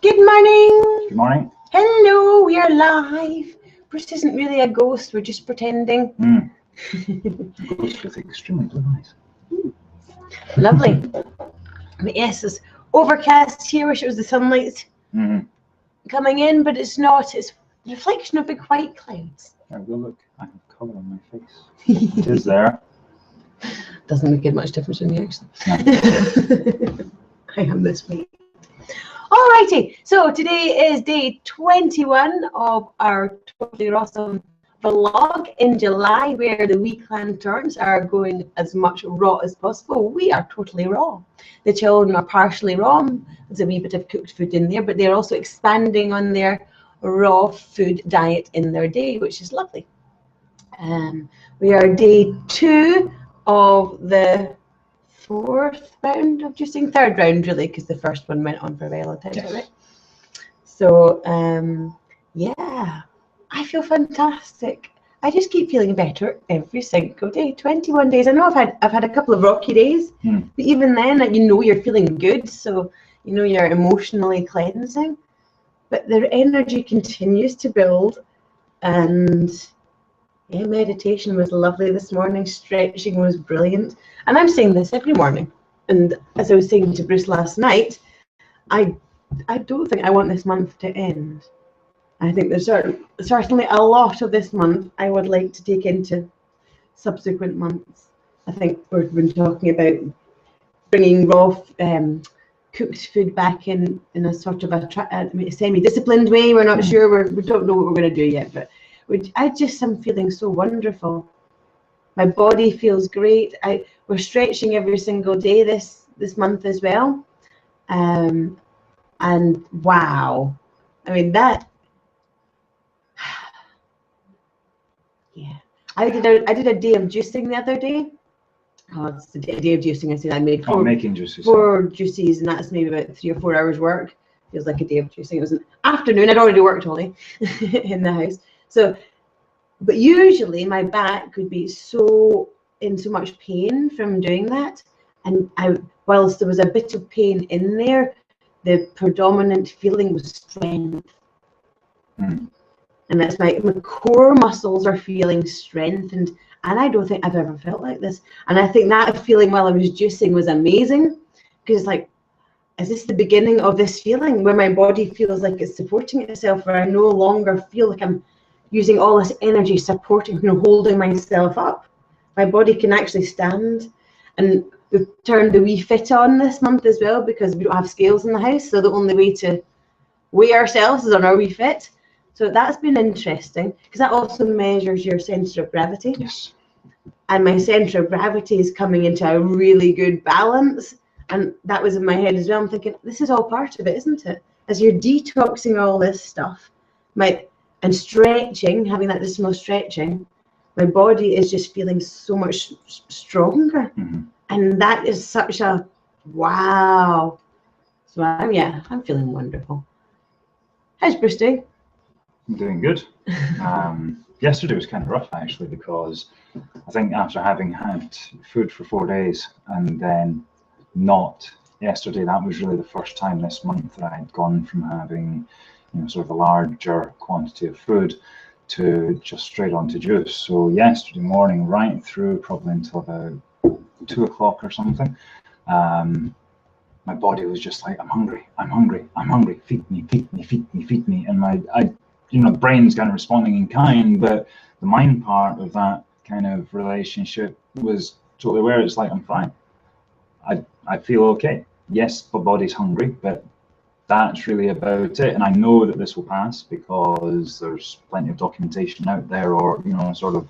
Good morning. Good morning. Hello, we are live. Bruce isn't really a ghost, we're just pretending. The ghost was extremely nice. Lovely. But yes, it's overcast here. Wish it was the sunlight coming in, but it's not. It's the reflection of big white clouds. There we go, look. I have colour on my face. It is there. Doesn't make much difference in the action. I am this week. Alrighty, so today is day 21 of our Totally RAWsome vlog in July, where the Wee Clan Torrance are going as much raw as possible. We are totally raw. The children are partially raw. There's a wee bit of cooked food in there, but they're also expanding on their raw food diet in their day, which is lovely. We are day 2 of the 4th round of juicing, 3rd round really, because the first one went on for a while, yes. Right? So yeah, I feel fantastic. I just keep feeling better every single day. 21 days. I know I've had a couple of rocky days, but even then, you know, you're feeling good, so you know you're emotionally cleansing. But their energy continues to build, and yeah, meditation was lovely this morning. Stretching was brilliant, and I'm saying this every morning. And as I was saying to Bruce last night, I don't think I want this month to end. I think there's certainly a lot of this month I would like to take into subsequent months. I think we've been talking about bringing raw cooked food back in a sort of a semi-disciplined way. We're not sure. We don't know what we're going to do yet, but I just am feeling so wonderful. My body feels great. We're stretching every single day this month as well, and wow, I mean that. Yeah, I did a day of juicing the other day. Oh, it's a day of juicing. I said I made making juices. 4 juices, and that's maybe about 3 or 4 hours work. Feels like a day of juicing. It was an afternoon. I'd already worked all day in the house. So, but usually my back would be in so much pain from doing that, and whilst there was a bit of pain in there, the predominant feeling was strength. And that's my core muscles are feeling strengthened, and I don't think I've ever felt like this. And I think that feeling while I was juicing was amazing, because it's like, is this the beginning of this feeling where my body feels like it's supporting itself, where I no longer feel like I'm using all this energy supporting, holding myself up. My body can actually stand. And we've turned the Wee Fit on this month as well, because we don't have scales in the house, so the only way to weigh ourselves is on our Wee Fit. So that's been interesting, because that also measures your centre of gravity. Yes. And my centre of gravity is coming into a really good balance. And that was in my head as well. I'm thinking, this is all part of it, isn't it? As you're detoxing all this stuff, and stretching, having that additional stretching, my body is just feeling so much stronger. And that is such a wow. So I'm feeling wonderful. How's Bruce doing? I'm doing good. Yesterday was kind of rough actually, because I think after having had food for 4 days and then not yesterday, that was really the first time this month that I had gone from having sort of a larger quantity of food to just straight onto juice. So yesterday morning right through probably until about 2 o'clock or something, my body was just like, I'm hungry, feed me. And the brain's kind of responding in kind, but the mind part of that kind of relationship was totally where it's like, I'm fine. I feel okay. Yes, the body's hungry, but that's really about it. And I know that this will pass, because there's plenty of documentation out there, or sort of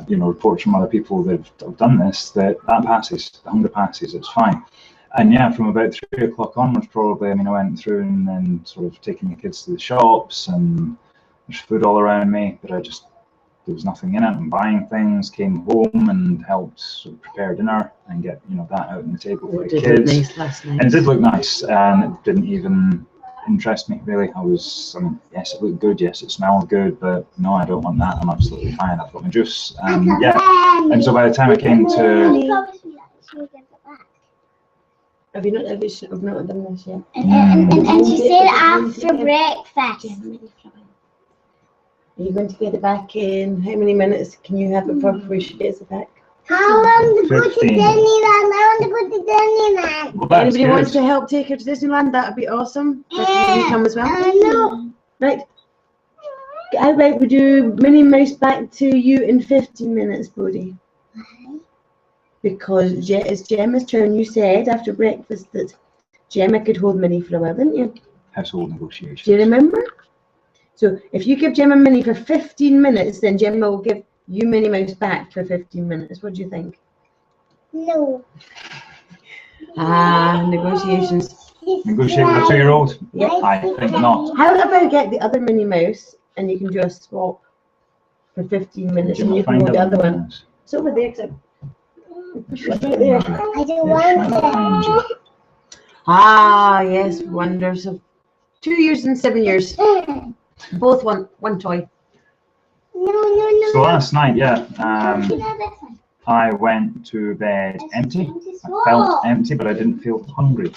reports from other people that have done this, that passes. The hunger passes. It's fine. And yeah, from about 3 o'clock onwards, probably, I went through and then sort of taking the kids to the shops, and there's food all around me, but there was nothing in it. I'm buying things, came home and helped sort of prepare dinner and get that out on the table for the kids. Nice last night. And it did look nice, and it didn't even interest me really. Yes, it looked good, yes, it smelled good, but no, I don't want that. I'm absolutely fine. I've got my juice. Yeah. And so by the time I came to Have you not? I've not done this yet. And she said after breakfast. Are you going to get it back in? How many minutes can you have it for before she gets it back? How long to go to 15. Disneyland? I want to go to Disneyland. Well, that's Anybody good. wants to help take her to Disneyland? That would be awesome. If you come as well. No. Right. How about we do Minnie Mouse back to you in 15 minutes, Bodhi? Because it's Gemma's turn. You said after breakfast that Gemma could hold Minnie for a while, didn't you? Household negotiations. Do you remember? So if you give Gemma Minnie for 15 minutes, then Gemma will give you Minnie Mouse back for 15 minutes. What do you think? No. Negotiations. Negotiate with a 2-year-old? Yeah. I think not. How about get the other Minnie Mouse and you can do a swap for 15 minutes and you can hold the other one. It's over there, except right there. I don't want it. Yes, wonders of 2 years and 7 years. Both one toy. No. So last night, I went to bed empty. I felt empty, but I didn't feel hungry.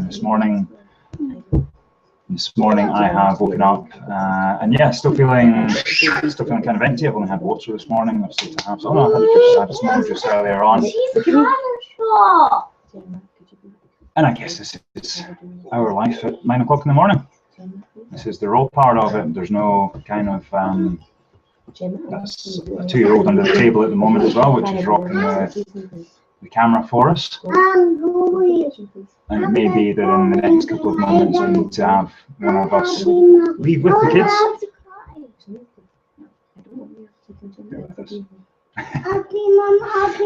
This morning I have woken up and still feeling kind of empty. I've only had water this morning. I've still to have some. I had a small juice earlier on. And I guess this is our life at 9 o'clock in the morning. This is the raw part of it. There's no kind of that's a 2-year-old under the table at the moment as well, which is rocking the camera for us. And it may be that in the next couple of moments we need to have one of us leave with the kids.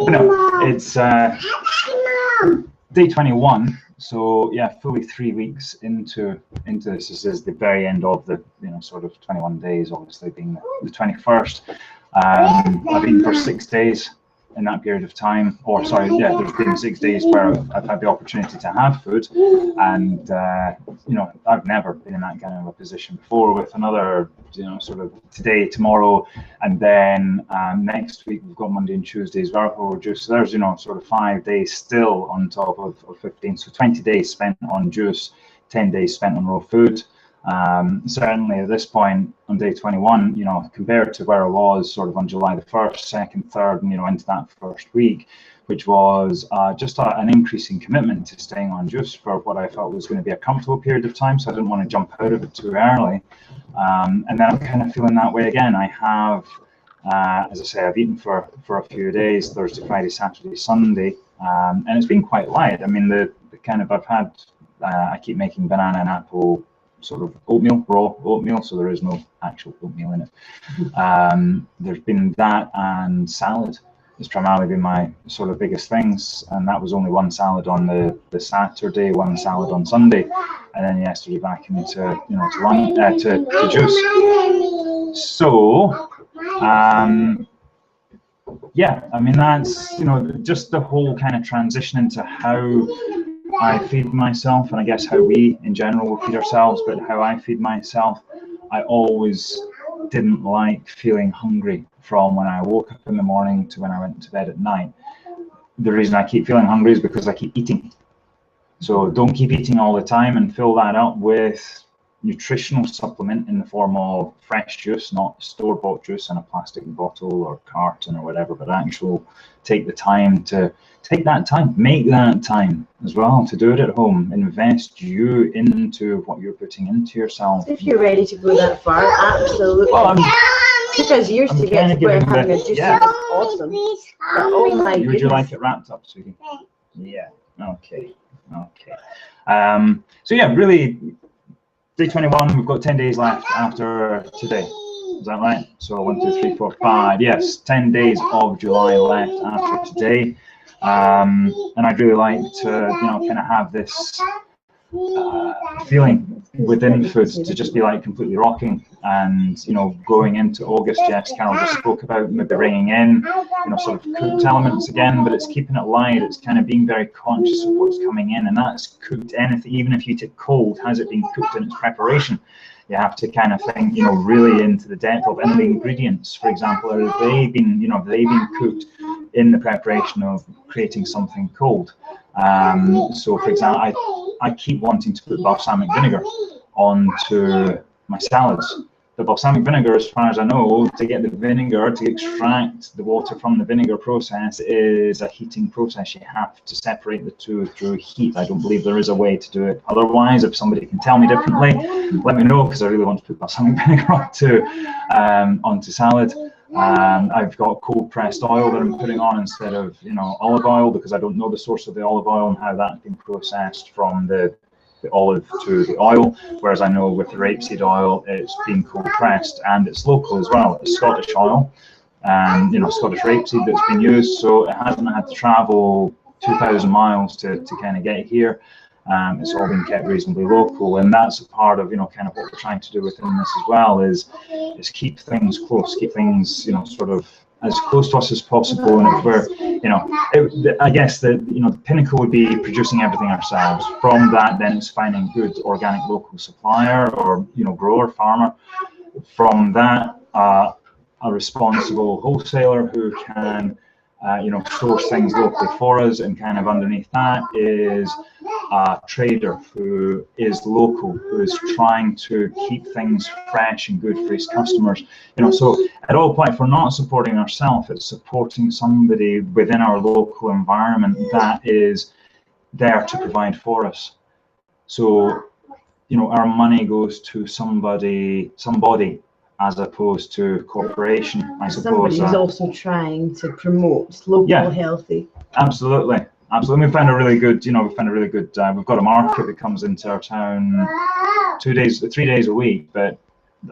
No, it's day 21. So fully 3 weeks into this. This is the very end of the sort of 21 days, obviously being the 21st. I've eaten for 6 days in that period of time, or sorry, there's been 6 days where I've had the opportunity to have food, and I've never been in that kind of a position before. With another sort of today, tomorrow, and then next week we've got Monday and Tuesdays Verho juice. So there's sort of 5 days still on top of 15, so 20 days spent on juice, 10 days spent on raw food. Certainly at this point on day 21, compared to where I was sort of on July the 1st, 2nd, 3rd, and into that first week, which was just an increasing commitment to staying on juice for what I felt was going to be a comfortable period of time, so I didn't want to jump out of it too early. And then I'm kind of feeling that way again. I have, as I say, I've eaten for a few days, Thursday, Friday, Saturday, Sunday, and it's been quite light. I mean, the kind of, I've had, I keep making banana and apple sort of oatmeal, raw oatmeal, so there is no actual oatmeal in it. There's been that, and salad has primarily been my sort of biggest things, and that was only one salad on the Saturday, one salad on Sunday, and then yesterday back into to juice. So I mean, that's just the whole kind of transition into how I feed myself, and I guess how we in general will feed ourselves, but how I feed myself. I always didn't like feeling hungry from when I woke up in the morning to when I went to bed at night. The reason I keep feeling hungry is because I keep eating. So don't keep eating all the time, and fill that up with nutritional supplement in the form of fresh juice, not store-bought juice in a plastic bottle or carton or whatever, but actual take the time to take that time, make that time as well to do it at home. Invest you into what you're putting into yourself. If you're ready to go that far, absolutely. Well, took us years to get to where having a juice is awesome. But, oh my goodness. Would you like it wrapped up, sweetie? Yeah. Okay. So really, day 21, we've got 10 days left after today. Is that right? So 1, 2, 3, 4, 5. Yes, 10 days of July left after today. And I'd really like to, kind of have this feeling within food to just be like completely rocking. And going into August, yes, Carol just spoke about maybe bringing in sort of cooked elements again, but it's keeping it light. It's kind of being very conscious of what's coming in, and that's cooked anything. Even if you take cold, has it been cooked in its preparation? You have to kind of think really into the depth of, and the ingredients, for example, have they been cooked in the preparation of creating something cold? So for example, I keep wanting to put balsamic vinegar onto my salads. The balsamic vinegar, as far as I know, to get the vinegar, to extract the water from the vinegar process, is a heating process. You have to separate the two through heat. I don't believe there is a way to do it otherwise. If somebody can tell me differently, let me know, because I really want to put balsamic vinegar onto salad. I've got cold pressed oil that I'm putting on instead of olive oil, because I don't know the source of the olive oil and how that's been processed from the olive to the oil, whereas I know with the rapeseed oil it's been cold pressed and it's local as well. It's Scottish oil, and Scottish rapeseed that's been used, so it hasn't had to travel 2,000 miles to kind of get here. It's all been kept reasonably local, and that's a part of kind of what we're trying to do within this as well, is keep things close, keep things sort of as close to us as possible. And if we're I guess the pinnacle would be producing everything ourselves. From that, then it's finding good organic local supplier or grower, farmer. From that, a responsible wholesaler who can source things locally for us, and kind of underneath that is a trader who is local, who is trying to keep things fresh and good for his customers. So at all points, we're not supporting ourselves, it's supporting somebody within our local environment that is there to provide for us. So our money goes to somebody as opposed to corporation, I suppose. Somebody who's also trying to promote local, healthy. Absolutely. We found a really good, we've got a market that comes into our town 3 days a week, but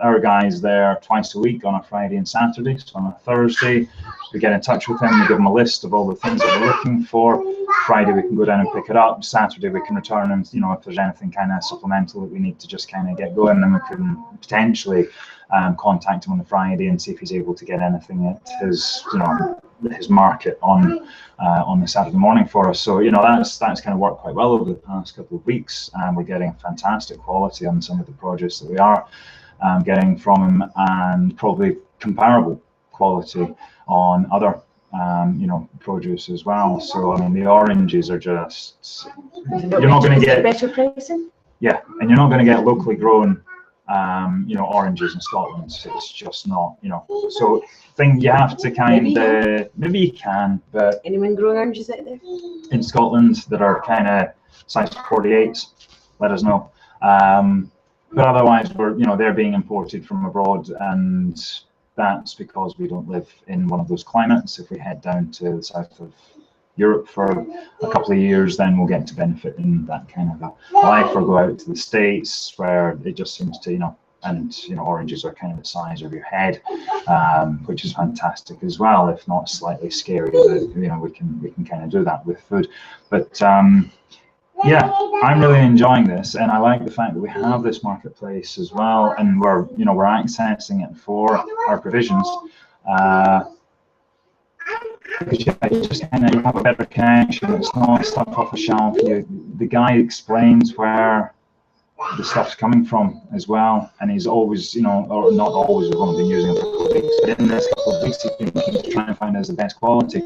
our guy's there twice a week, on a Friday and Saturday. So on a Thursday, we get in touch with him, we give him a list of all the things that we're looking for. Friday, we can go down and pick it up. Saturday, we can return, and if there's anything kind of supplemental that we need to just kind of get going, then we can potentially contact him on the Friday and see if he's able to get anything at his his market on the Saturday morning for us. So that's kind of worked quite well over the past couple of weeks, and we're getting fantastic quality on some of the produce that we are getting from him, and probably comparable quality on other produce as well. So I mean, the oranges are just, you're not going to get better pricing. Yeah, and you're not going to get locally grown oranges in Scotland. It's just not, so you have to kind of, maybe you can, but anyone growing oranges out there in Scotland that are kind of size 48s, let us know. But otherwise, they're being imported from abroad, and that's because we don't live in one of those climates. If we head down to the south of Europe for a couple of years, then we'll get to benefit in that kind of a life, or go out to the States where it just seems to, oranges are kind of the size of your head, which is fantastic as well, if not slightly scary that, we can kind of do that with food. But yeah, I'm really enjoying this, and I like the fact that we have this marketplace as well, and we're accessing it for our provisions. Because you just kind of have a better connection. It's not stuff off a shelf. The guy explains where the stuff's coming from as well, and he's always, or not always, we've only been using it for a couple of weeks, but in this couple of weeks he's been looking to try and find us the best quality,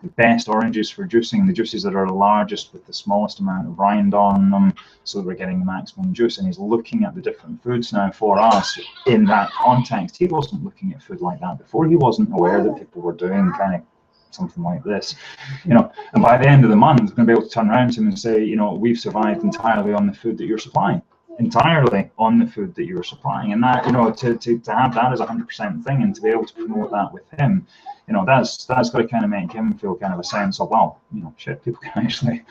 the best oranges for juicing, the juices that are the largest with the smallest amount of rind on them, so that we're getting the maximum juice. And he's looking at the different foods now for us in that context. He wasn't looking at food like that before. He wasn't aware that people were doing kind of something like this, and by the end of the month, we're going to be able to turn around to him and say, we've survived entirely on the food that you're supplying, and that, to have that as a 100% thing, and to be able to promote that with him, that's got to kind of make him feel kind of a sense of, well, shit, people can actually,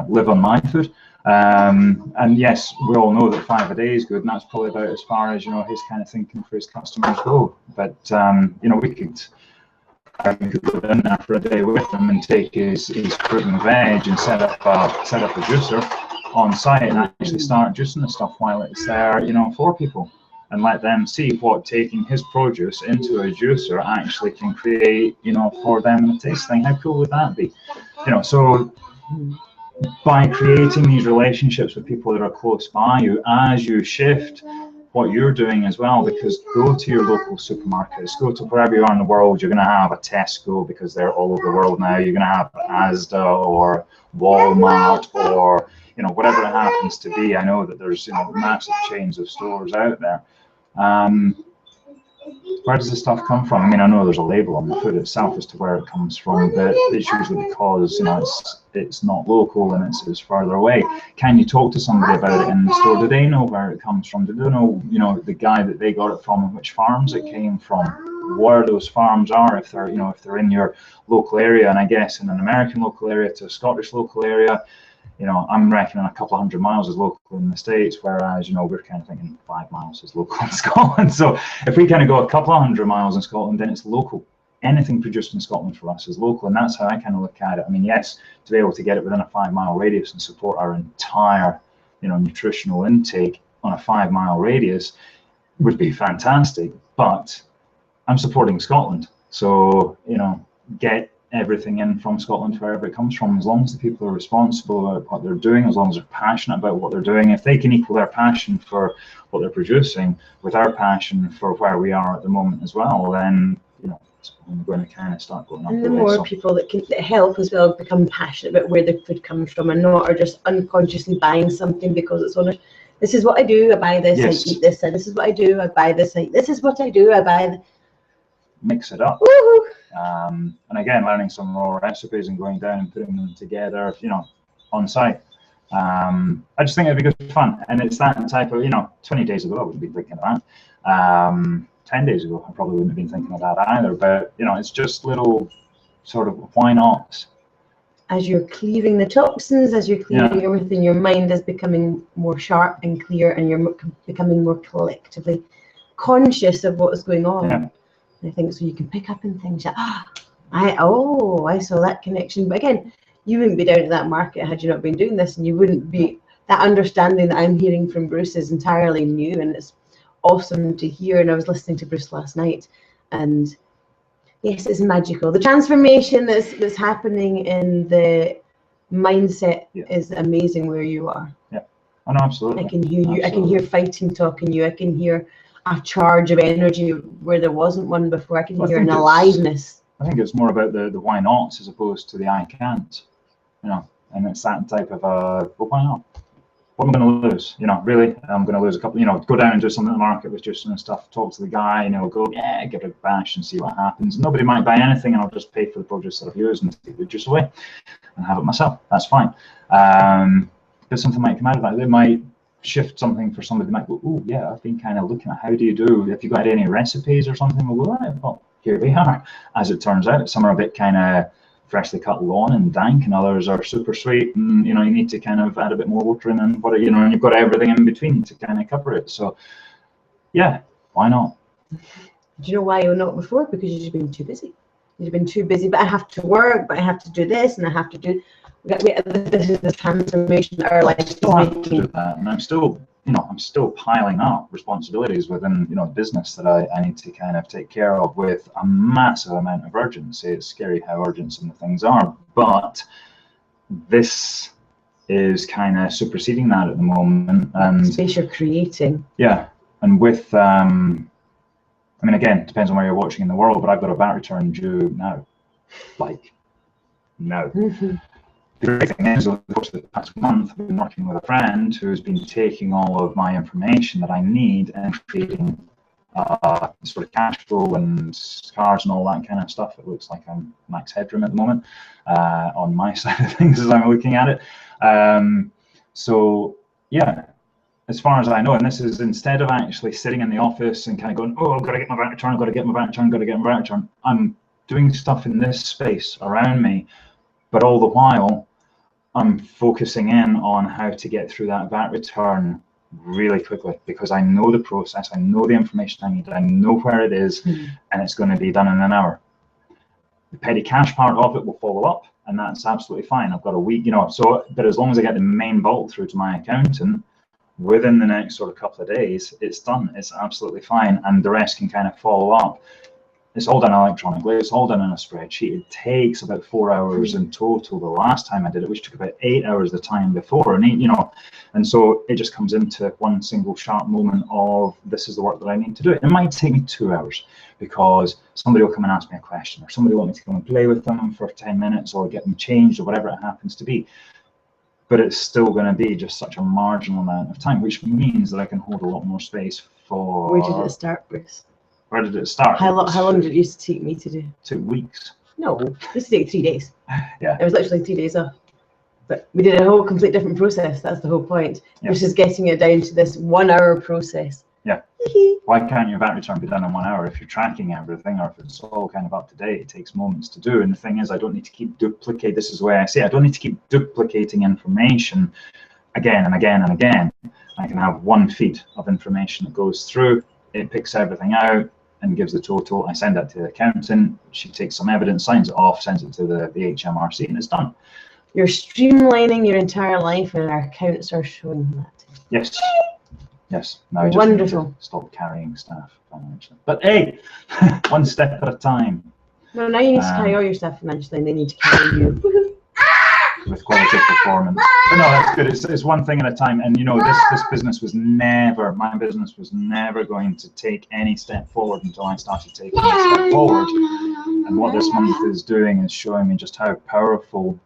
live on my food. And yes, we all know that 5 a day is good, and that's probably about as far as, his kind of thinking for his customers go. But, we could go down there for a day with him and take his fruit and veg and set up a juicer on site and actually start juicing the stuff while it's there, for people, and let them see what taking his produce into a juicer actually can create, for them in a taste thing. How cool would that be? So by creating these relationships with people that are close by you, as you shift what you're doing as well, because go to your local supermarkets, go to wherever you are in the world. You're going to have a Tesco because they're all over the world now. You're going to have Asda or Walmart or, you know, whatever it happens to be. I know that there's, you know, massive chains of stores out there. Where does this stuff come from? I mean, I know there's a label on the food itself as to where it comes from, but it's usually because, you know, it's not local and it's further away. Can you talk to somebody about it in the store? Do they know where it comes from? Do they know, you know, the guy that they got it from and which farms it came from? Where those farms are, if they're, you know, if they're in your local area, and I guess in an American local area to a Scottish local area, you know, I'm reckoning a couple of 100 miles is local in the States, whereas, you know, we're kind of thinking 5 miles is local in Scotland. So if we kind of go a couple of 100 miles in Scotland, then it's local. Anything produced in Scotland for us is local, and that's how I kind of look at it. I mean, yes, to be able to get it within a 5-mile radius and support our entire, you know, nutritional intake on a 5-mile radius would be fantastic, but I'm supporting Scotland. So, you know, get everything in from Scotland wherever it comes from, as long as the people are responsible about what they're doing, as long as they're passionate about what they're doing. If they can equal their passion for what they're producing with our passion for where we are at the moment as well, then, you know, it's going to kind of start going up. And the more people that can help as well become passionate about where the food comes from, and not are just unconsciously buying something because it's on it. This is what I do, I buy this, yes. I eat this, and this is what I do, I buy this, this is what I do, I buy. Mix it up. Woohoo! And again, learning some raw recipes and going down and putting them together, you know, on site. I just think it'd be good fun, and it's that type of, you know, 20 days ago I wouldn't be thinking of that. 10 days ago I probably wouldn't have been thinking of that either. But, you know, it's just little sort of why not. As you're clearing the toxins, as you're clearing everything, your mind is becoming more sharp and clear, and you're becoming more collectively conscious of what is going on. Yeah. I think so you can pick up in things like, I saw that connection. But again, you wouldn't be down at that market had you not been doing this, and you wouldn't be, that understanding that I'm hearing from Bruce is entirely new, and it's awesome to hear. And I was listening to Bruce last night, and yes, it's magical. The transformation that's happening in the mindset is amazing where you are. Yeah, oh, no, absolutely. I can hear you. Absolutely. I can hear fighting talk in you. I can hear a charge of energy where there wasn't one before. I can hear an aliveness. I think it's more about the why nots as opposed to the I can't, you know, and it's that type of well, why not? What am I going to lose? You know, really, I'm going to lose a couple, you know, go down and do something in the market with just and stuff, talk to the guy, and he'll go, yeah, give it a bash and see what happens. Nobody might buy anything, and I'll just pay for the produce that I've used and take the juice away and have it myself. That's fine. But something might come out of that. They might shift something for somebody. They might go, oh yeah, I've been kind of looking at how do you do, if you got any recipes or something, we'll go, right, well, here we are. As it turns out, some are a bit kind of freshly cut lawn and dank, and others are super sweet, and, you know, you need to kind of add a bit more water in, and what, you know, and you've got everything in between to kind of cover it. So yeah, why not? Do you know why you're not before? Because you've just been too busy. You've been too busy. But I have to work, but I have to do this, and I have to do. This is the transformation that our life is making. And I'm still, you know, I'm still piling up responsibilities within, you know, business that I need to kind of take care of with a massive amount of urgency. It's scary how urgent some of the things are, but this is kind of superseding that at the moment. And space you're creating. Yeah, and with I mean, again, it depends on where you're watching in the world, but I've got a VAT return due now, like now. The great thing is, over the course of the past month, I've been working with a friend who's been taking all of my information that I need and creating sort of cash flow and cars and all that kind of stuff. It looks like I'm max headroom at the moment on my side of things as I'm looking at it. So yeah, as far as I know, and this is instead of actually sitting in the office and kind of going, oh, I've got to get my VAT return, I've got to get my VAT return, I've got to get my VAT return. I'm doing stuff in this space around me, but all the while I'm focusing in on how to get through that VAT return really quickly, because I know the process, I know the information I need, I know where it is, and it's going to be done in an hour. The petty cash part of it will follow up, and that's absolutely fine. I've got a week, you know, so, but as long as I get the main bulk through to my accountant within the next sort of couple of days, it's done. It's absolutely fine, and the rest can kind of follow up. it's all done electronically. It's all done in a spreadsheet. It takes about 4 hours in total. The last time I did it, which took about 8 hours the time before, and and so it just comes into one single sharp moment of this is the work that I need to do. It might take me 2 hours because somebody will come and ask me a question, or somebody will want me to come and play with them for 10 minutes, or get them changed, or whatever it happens to be. But it's still going to be just such a marginal amount of time, which means that I can hold a lot more space for. Where did it start, Bruce? Where did it start? How long did it used to take me to do? 2 weeks. No, it used to take 3 days. Yeah. It was literally 3 days off. But we did a whole complete different process. That's the whole point. Yeah. Which is getting it down to this 1 hour process. Yeah. Why can't your VAT return be done in 1 hour if you're tracking everything, or if it's all kind of up to date? It takes moments to do. And the thing is, I don't need to keep duplicating. This is the way I say it. I don't need to keep duplicating information again and again and again. I can have one feed of information that goes through. It picks everything out and gives the total. I send that to the accountant. She takes some evidence, signs it off, sends it to the HMRC, and it's done. You're streamlining your entire life, and our accounts are showing that. Yes. Yes. Now I just wonderful. Need to stop carrying staff financially. But hey, one step at a time. No, now you need to carry all your stuff financially, and they need to carry you. With quality of performance. But no, that's good. It's one thing at a time. And this business was never, my business was never going to take any step forward until I started taking a step forward. And what this month is doing is showing me just how powerful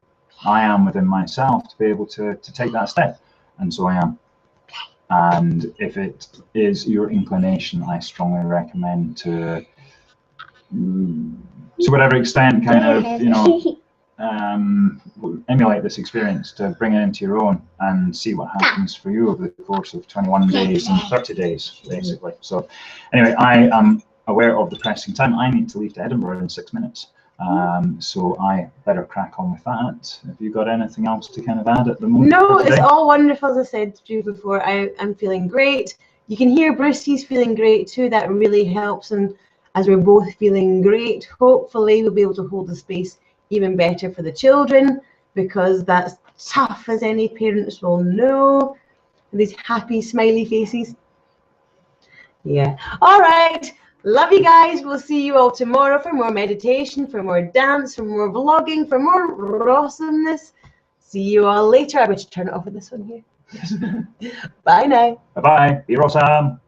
I am within myself to be able to take that step. And so I am. And if it is your inclination, I strongly recommend to whatever extent kind of, emulate this experience, to bring it into your own and see what happens for you over the course of 21 days and 30 days, basically. So anyway, I am aware of the pressing time. I need to leave to Edinburgh in 6 minutes. So I better crack on with that. Have you got anything else to kind of add at the moment? No, it's all wonderful. As I said to you before, I'm feeling great. You can hear Bruce, he's feeling great too. That really helps. And as we're both feeling great, hopefully we'll be able to hold the space even better for the children, because that's tough, as any parents will know. These happy, smiley faces. Yeah. All right. Love you guys. We'll see you all tomorrow for more meditation, for more dance, for more vlogging, for more RAWsomeness. See you all later. I'm going to turn it off with this one here. Bye now. Bye-bye. Be RAWsome.